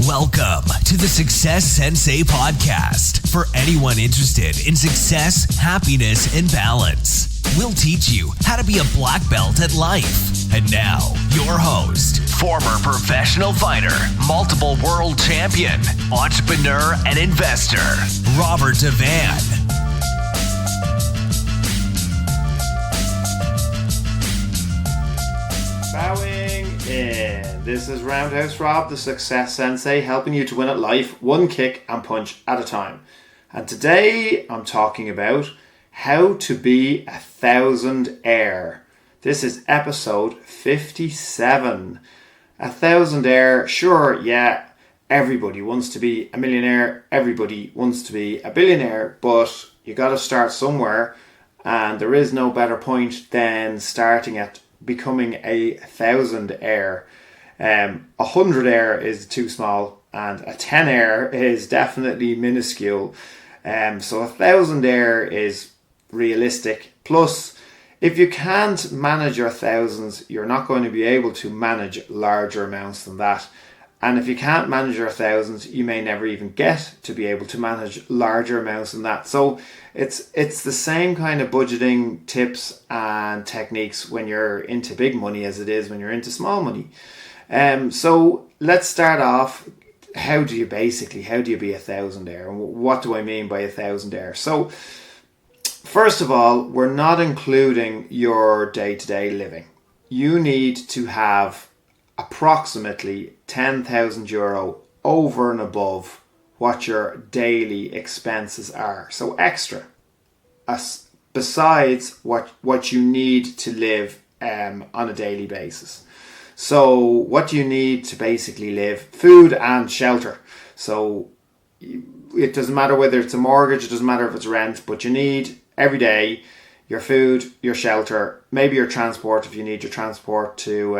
Welcome to the Success Sensei Podcast for anyone interested in success, happiness, and balance. We'll teach you how to be a black belt at life. And now, your host, former professional fighter, multiple world champion, entrepreneur, and investor, Robert Devane. Bowing in. This is Roundhouse Rob, the Success Sensei, helping you to win at life one kick and punch at a time. And today I'm talking about how to be a thousandaire. This is episode 57. A thousandaire, sure, yeah, everybody wants to be a millionaire, everybody wants to be a billionaire, but you got to start somewhere, and there is no better point than starting at becoming a thousandaire. 100aire is too small, and a 10aire is definitely minuscule. So a thousandaire is realistic. Plus, if you can't manage your thousands, you're not going to be able to manage larger amounts than that. And if you can't manage your thousands, you may never even get to be able to manage larger amounts than that. So it's the same kind of budgeting tips and techniques when you're into big money as it is when you're into small money. So let's start off. How do you be a thousandaire? And what do I mean by a thousandaire? So first of all, we're not including your day-to-day living. You need to have approximately €10,000 over and above what your daily expenses are. So extra, besides what you need to live on a daily basis. So what do you need to basically live? Food and shelter. So it doesn't matter whether it's a mortgage, it doesn't matter if it's rent, but you need every day your food, your shelter, maybe your transport if you need your transport to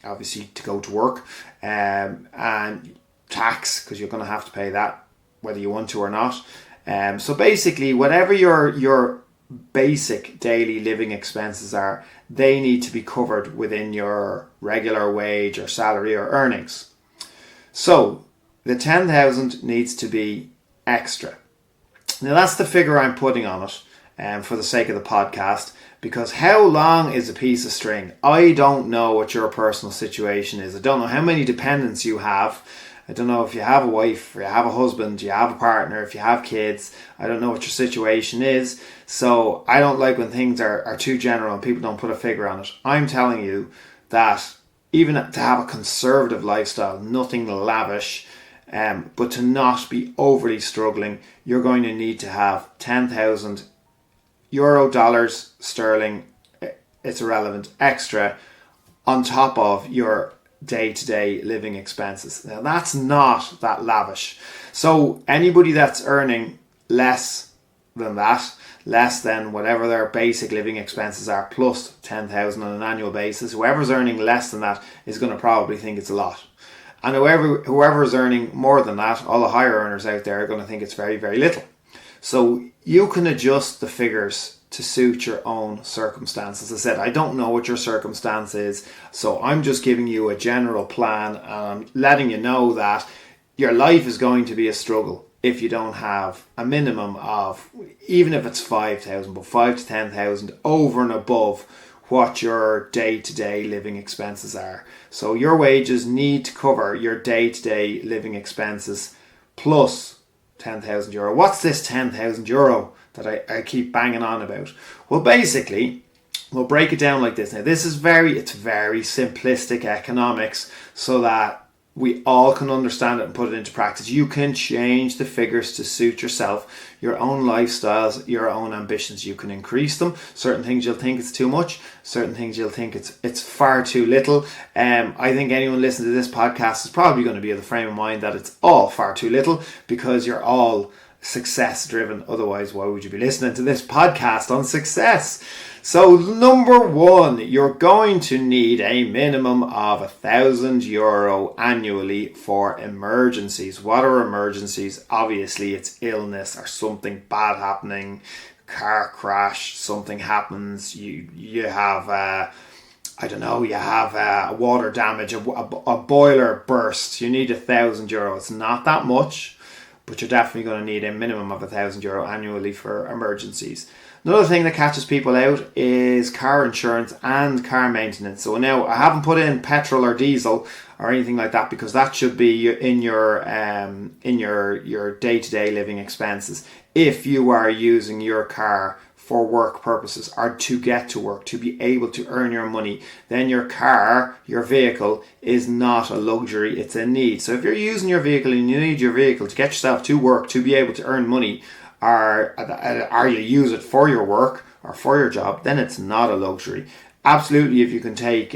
obviously to go to work, and tax, because you're going to have to pay that whether you want to or not. So basically, whatever your basic daily living expenses are, they need to be covered within your regular wage or salary or earnings. So the 10,000 needs to be extra. Now that's the figure I'm putting on it. For the sake of the podcast, because how long is a piece of string? I don't know what your personal situation is. I don't know how many dependents you have. I don't know if you have a wife, or you have a husband, you have a partner, if you have kids. I don't know what your situation is. So I don't like when things are too general and people don't put a figure on it. I'm telling you that even to have a conservative lifestyle, nothing lavish, but to not be overly struggling, you're going to need to have 10,000 euro, dollars, sterling, it's irrelevant, extra on top of your day-to-day living expenses. Now that's not that lavish. So anybody that's earning less than that, less than whatever their basic living expenses are, plus 10,000 on an annual basis, whoever's earning less than that is going to probably think it's a lot. And whoever is earning more than that, all the higher earners out there are going to think it's very, very little. So you can adjust the figures to suit your own circumstances. As I said, I don't know what your circumstance is, so I'm just giving you a general plan, and I'm letting you know that your life is going to be a struggle if you don't have a minimum of, even if it's 5,000, but 5 to 10,000 over and above what your day-to-day living expenses are. So your wages need to cover your day-to-day living expenses plus €10,000. What's this €10,000 that I keep banging on about? Well, basically, we'll break it down like this. Now, it's very simplistic economics so that we all can understand it and put it into practice. You can change the figures to suit yourself, your own lifestyles, your own ambitions. You can increase them. Certain things you'll think it's too much. Certain things you'll think it's far too little. I think anyone listening to this podcast is probably going to be of the frame of mind that it's all far too little, because you're all success driven. Otherwise, why would you be listening to this podcast on success? So number one, you're going to need a minimum of €1,000 annually for emergencies. What are emergencies? Obviously, it's illness or something bad happening, car crash, something happens, you have I don't know, you have water damage, a boiler burst, you need €1,000. It's not that much, but you're definitely going to need a minimum of €1,000 annually for emergencies. Another thing that catches people out is car insurance and car maintenance. So now I haven't put in petrol or diesel or anything like that, because that should be in your day-to-day living expenses. If you are using your car for work purposes or to get to work, to be able to earn your money, then your car, your vehicle, is not a luxury, it's a need. So if you're using your vehicle and you need your vehicle to get yourself to work, to be able to earn money, or you use it for your work or for your job, then it's not a luxury. Absolutely, if you can take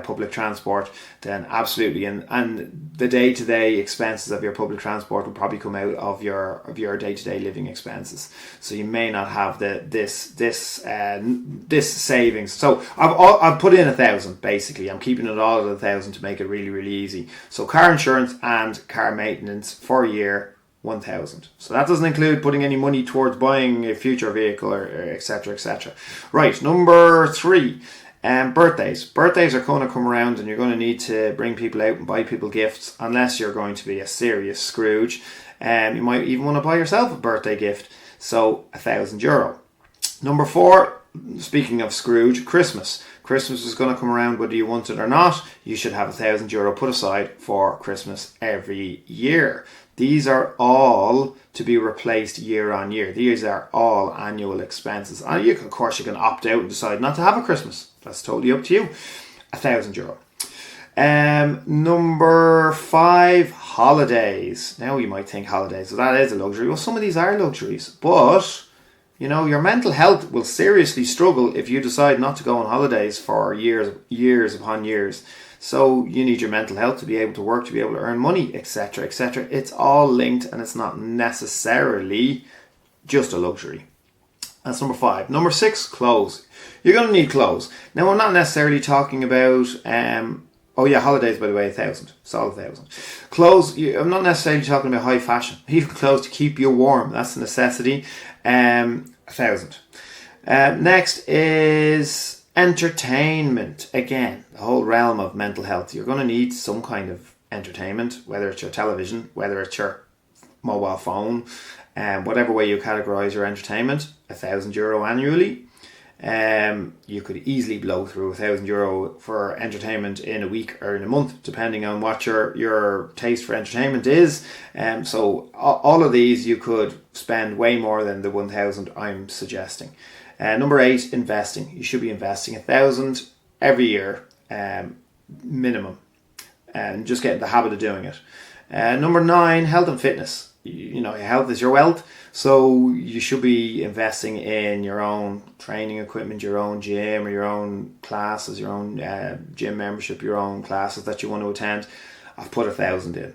public transport, then absolutely, and the day-to-day expenses of your public transport will probably come out of your day-to-day living expenses. So you may not have this savings. So I've put in 1,000 basically. I'm keeping it all at 1,000 to make it really, really easy. So car insurance and car maintenance for a year, 1,000. So that doesn't include putting any money towards buying a future vehicle or etc. etc. Right, number 3, birthdays. Birthdays are going to come around, and you're going to need to bring people out and buy people gifts, unless you're going to be a serious Scrooge. You might even want to buy yourself a birthday gift. So €1,000. Number 4, speaking of Scrooge, Christmas. Christmas is going to come around whether you want it or not. You should have €1,000 put aside for Christmas every year. These are all to be replaced year on year. These are all annual expenses. And of course, you can opt out and decide not to have a Christmas. That's totally up to you. €1,000. Number 5, holidays. Now you might think holidays, so that is a luxury. Well, some of these are luxuries, but your mental health will seriously struggle if you decide not to go on holidays for years upon years. So you need your mental health to be able to work, to be able to earn money, etc., etc. It's all linked, and it's not necessarily just a luxury. That's number 5. Number 6, clothes. You're going to need clothes. Now, I'm not necessarily talking about... holidays, by the way, 1,000. Solid 1,000. Clothes, I'm not necessarily talking about high fashion. Even clothes to keep you warm. That's a necessity. 1,000. Next is entertainment. Again, the whole realm of mental health. You're going to need some kind of entertainment, whether it's your television, whether it's your mobile phone, whatever way you categorize your entertainment. €1,000 annually. You could easily blow through €1,000 for entertainment in a week or in a month, depending on what your taste for entertainment is. So all of these you could spend way more than the 1,000 I'm suggesting. Number 8, investing. You should be investing 1,000 every year, minimum, and just get in the habit of doing it. Number 9, health and fitness. Health is your wealth, so you should be investing in your own training equipment, your own gym, or your own classes, your own gym membership, your own classes that you want to attend. I've put 1,000 in.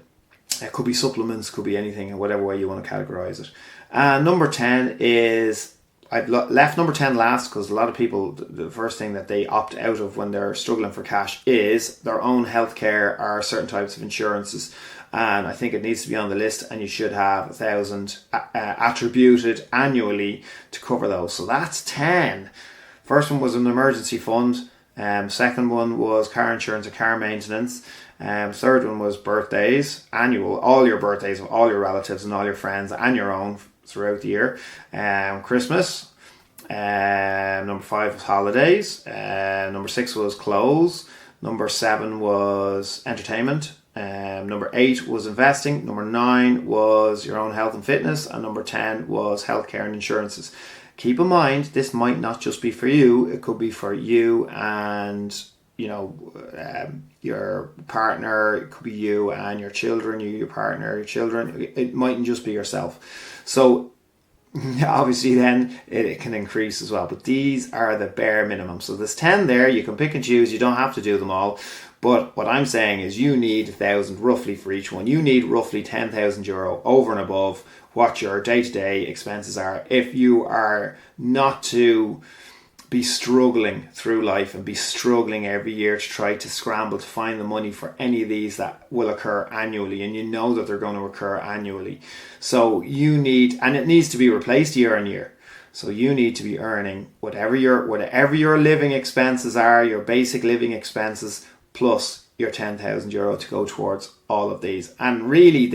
It could be supplements, could be anything, whatever way you want to categorize it. And number 10 is... I've left number 10 last because a lot of people, the first thing that they opt out of when they're struggling for cash is their own healthcare or certain types of insurances. And I think it needs to be on the list, and you should have 1,000 attributed annually to cover those. So that's 10. First one was an emergency fund. Second one was car insurance and car maintenance. Third one was birthdays, annual, all your birthdays of all your relatives and all your friends and your own throughout the year. Christmas. Number 5 was holidays. Number 6 was clothes. Number 7 was entertainment. Number 8 was investing. Number 9 was your own health and fitness. And number 10 was healthcare and insurances. Keep in mind, this might not just be for you. It could be for you and your partner. It could be you and your children, your partner, your children. It mightn't just be yourself. So obviously then it can increase as well. But these are the bare minimum. So there's 10 there. You can pick and choose. You don't have to do them all. But what I'm saying is you need 1,000 roughly for each one. You need roughly €10,000 over and above what your day-to-day expenses are if you are not to be struggling through life and be struggling every year to try to scramble to find the money for any of these that will occur annually, and you know that they're going to occur annually. So you need, and it needs to be replaced year on year. So you need to be earning whatever your living expenses are, your basic living expenses, plus your €10,000 to go towards all of these. And really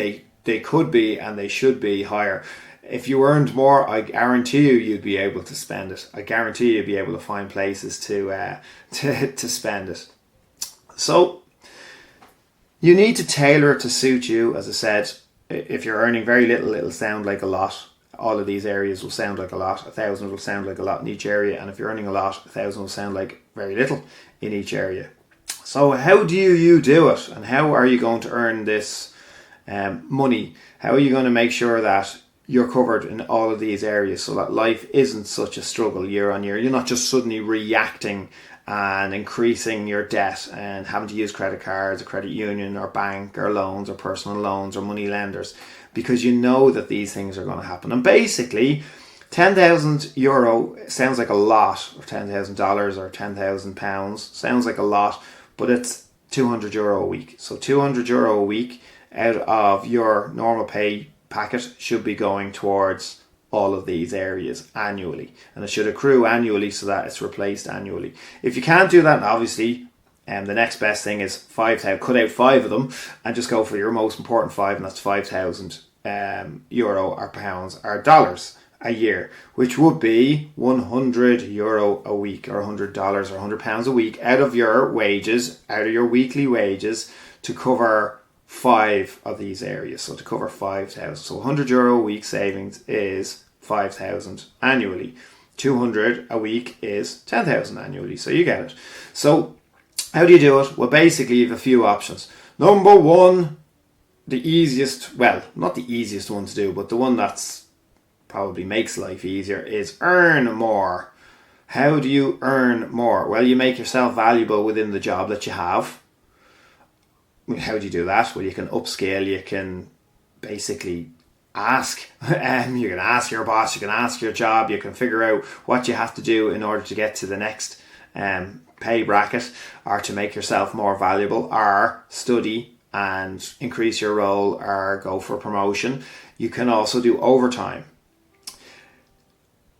they could be and they should be higher. If you earned more, I guarantee you'd be able to spend it. I guarantee you'd be able to find places to spend it. So you need to tailor it to suit you. As I said, if you're earning very little, it'll sound like a lot. All of these areas will sound like a lot. 1,000 will sound like a lot in each area. And if you're earning a lot, 1,000 will sound like very little in each area. So how do you do it? And how are you going to earn this money? How are you going to make sure that you're covered in all of these areas so that life isn't such a struggle year on year? You're not just suddenly reacting and increasing your debt and having to use credit cards or credit union or bank or loans or personal loans or money lenders, because you know that these things are going to happen. And basically, €10,000 sounds like a lot, or $10,000 or £10,000 sounds like a lot, but it's €200 a week. So €200 a week out of your normal pay packet should be going towards all of these areas annually, and it should accrue annually so that it's replaced annually. If you can't do that, obviously the next best thing is 5,000. Cut out 5 of them and just go for your most important 5, and that's €5,000 or pounds or dollars a year, which would be €100 a week, or $100 or £100 a week out of your wages, out of your weekly wages, to cover 5 of these areas. So to cover 5,000. So €100 a week savings is 5,000 annually. 200 a week is 10,000 annually. So you get it. So how do you do it? Well, basically you have a few options. Number one, the easiest, well, not the easiest one to do, but the one that's probably makes life easier, is earn more. How do you earn more? Well, you make yourself valuable within the job that you have. How do you do that? Well, you can upscale. You can basically ask. You can ask your boss. You can ask your job. You can figure out what you have to do in order to get to the next pay bracket, or to make yourself more valuable, or study and increase your role, or go for promotion. You can also do overtime.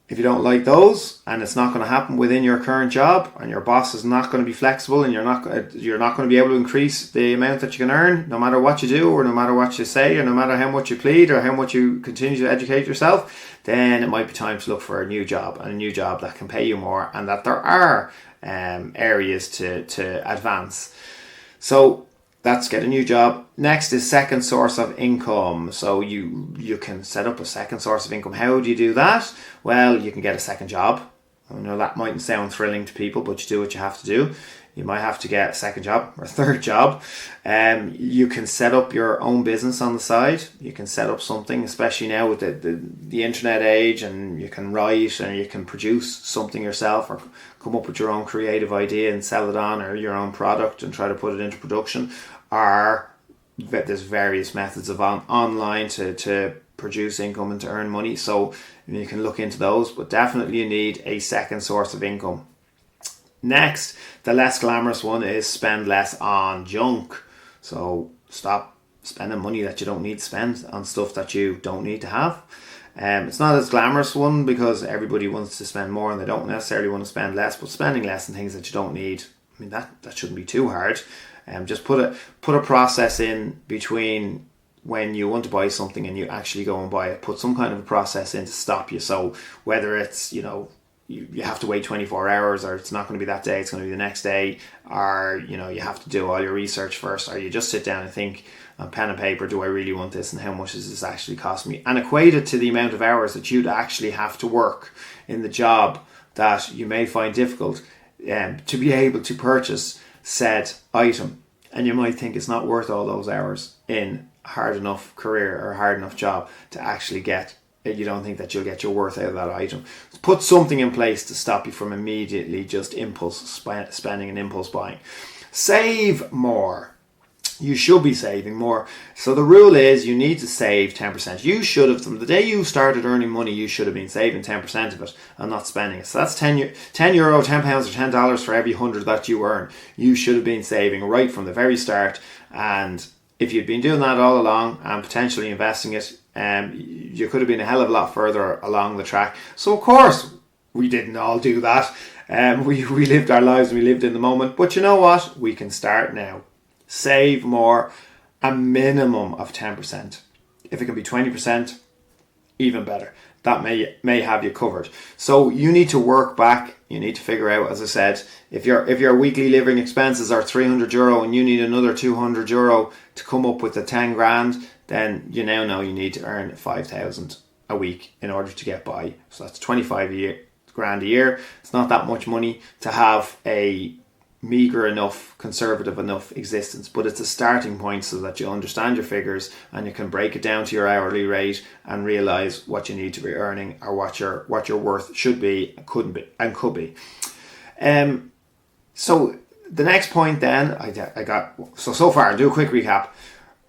If you don't like those, and it's not going to happen within your current job, and your boss is not going to be flexible, and you're not going to be able to increase the amount that you can earn, no matter what you do, or no matter what you say, or no matter how much you plead, or how much you continue to educate yourself, then it might be time to look for a new job, and a new job that can pay you more, and that there are areas to advance. So that's get a new job. Next is second source of income. So you can set up a second source of income. How do you do that? Well, you can get a second job. I know that mightn't sound thrilling to people, but you do what you have to do. You might have to get a second job or a third job. You can set up your own business on the side. You can set up something, especially now with the internet age, and you can write and you can produce something yourself, or come up with your own creative idea and sell it on, or your own product and try to put it into production. Or there's various methods of online to produce income and to earn money. So you can look into those, but definitely you need a second source of income. Next, the less glamorous one is spend less on junk. So stop spending money that you don't need to spend on stuff that you don't need to have. It's not as glamorous one, because everybody wants to spend more and they don't necessarily want to spend less, but spending less on things that you don't need, I mean, that shouldn't be too hard. Just put a process in between when you want to buy something and you actually go and buy it. Put some kind of a process in to stop you. So whether it's, you have to wait 24 hours, or it's not going to be that day, it's going to be the next day, or, you have to do all your research first, or you just sit down and think on pen and paper, do I really want this, and how much does this actually cost me? And equate it to the amount of hours that you'd actually have to work in the job that you may find difficult to be able to purchase said item. And you might think it's not worth all those hours in a hard enough career or a hard enough job to actually get. You don't think that you'll get your worth out of that item. Put something in place to stop you from immediately just impulse spending and impulse buying. Save more. You should be saving more. So the rule is you need to save 10%. You should have, from the day you started earning money, you should have been saving 10% of it and not spending it. So that's €10, £10 or $10 for every 100 that you earn. You should have been saving right from the very start, and if you'd been doing that all along and potentially investing it, you could have been a hell of a lot further along the track. So of course, we didn't all do that. We lived our lives, we lived in the moment. But you know what? We can start now. Save more, a minimum of 10%. If it can be 20%, even better. That may have you covered. So you need to work back. You need to figure out, as I said, if your weekly living expenses are €300 and you need another €200 to come up with the 10 grand, then you now know you need to earn 5,000 a week in order to get by. So that's 25 grand a year. It's not that much money to have a meager enough, conservative enough existence, but it's a starting point so that you understand your figures and you can break it down to your hourly rate and realize what you need to be earning, or what your worth should be, could be. So the next point then, so far, I'll do a quick recap.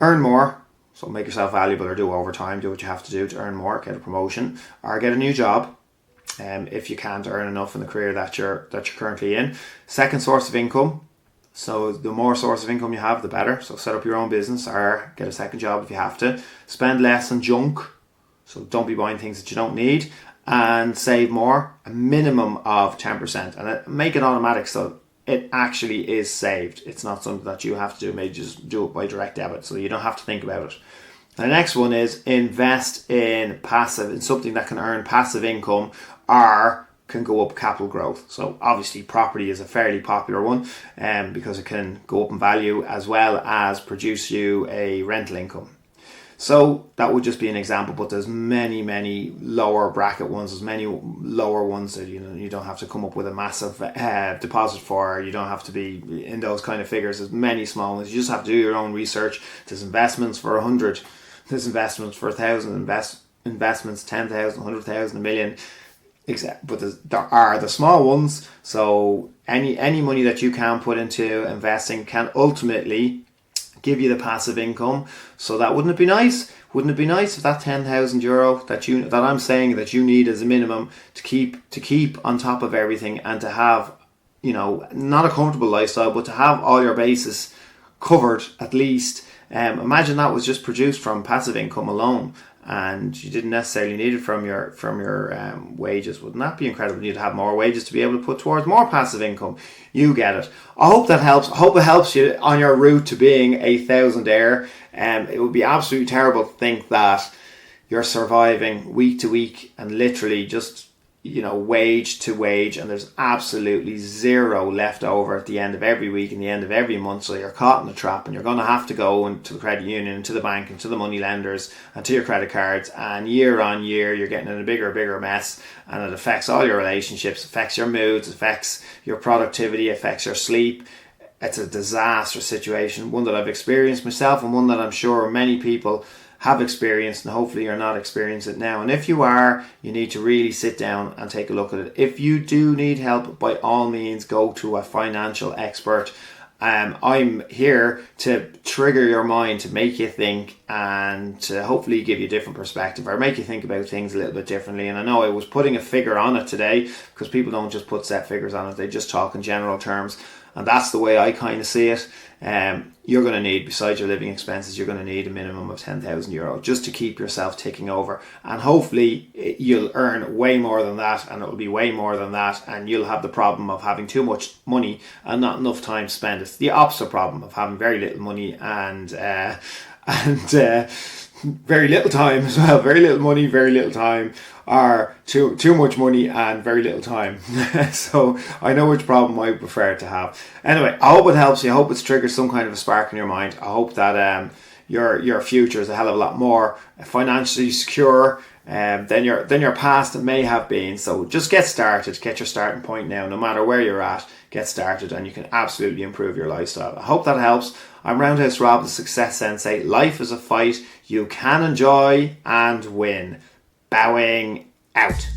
Earn more, so make yourself valuable, or do overtime, do what you have to do to earn more, get a promotion, or get a new job. If you can't earn enough in the career that you're currently in. Second source of income. So the more source of income you have, the better. So set up your own business or get a second job if you have to. Spend less on junk. So don't be buying things that you don't need. And save more, a minimum of 10%. And make it automatic so it actually is saved. It's not something that you have to do. Maybe just do it by direct debit so you don't have to think about it. The next one is invest in something that can earn passive income or can go up capital growth. So obviously property is a fairly popular one because it can go up in value as well as produce you a rental income. So that would just be an example, but there's many lower bracket ones. There's many lower ones that you don't have to come up with a massive deposit for. You don't have to be in those kind of figures. There's many small ones. You just have to do your own research. There's investments for 100. There's investments for 1,000. Investments 10,000, 100,000, a million. But there are the small ones. So any money that you can put into investing can ultimately give you the passive income. So that wouldn't it be nice? Wouldn't it be nice if that €10,000 that I'm saying that you need as a minimum to keep on top of everything and to have, not a comfortable lifestyle, but to have all your bases covered at least. Imagine that was just produced from passive income alone, and you didn't necessarily need it from your wages. Wouldn't that be incredible? You'd have more wages to be able to put towards more passive income. You get it. I hope that helps. I hope it helps you on your route to being a thousandaire. It would be absolutely terrible to think that you're surviving week to week and literally just wage to wage, and there's absolutely zero left over at the end of every week and the end of every month. So you're caught in the trap, and you're going to have to go into the credit union, to the bank, and to the money lenders, and to your credit cards, and year on year you're getting in a bigger mess, and it affects all your relationships, affects your moods, affects your productivity, affects your sleep. It's a disastrous situation, one that I've experienced myself, and one that I'm sure many people have experienced, and hopefully you're not experiencing it now. And if you are, you need to really sit down and take a look at it. If you do need help, by all means go to a financial expert. I'm here to trigger your mind, to make you think, and to hopefully give you a different perspective, or make you think about things a little bit differently. And I know I was putting a figure on it today, because people don't just put set figures on it, they just talk in general terms. And that's the way I kind of see it. You're going to need, besides your living expenses, you're going to need a minimum of €10,000 just to keep yourself ticking over. And hopefully you'll earn way more than that, and it'll be way more than that, and you'll have the problem of having too much money and not enough time to spend. It's the opposite problem of having very little money and very little time as well. Very little money, very little time, or too much money and very little time. So I know which problem I prefer to have. Anyway, I hope it helps you. I hope it's triggered some kind of a spark in your mind. I hope that your future is a hell of a lot more financially secure than your past may have been. So just get started. Get your starting point now. No matter where you're at, get started, and you can absolutely improve your lifestyle. I hope that helps. I'm Roundhouse Rob, the Success Sensei. Life is a fight you can enjoy and win. Bowing out.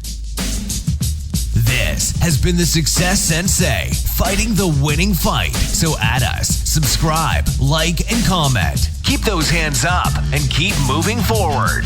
This has been the Success Sensei, fighting the winning fight. So add us, subscribe, like, and comment. Keep those hands up and keep moving forward.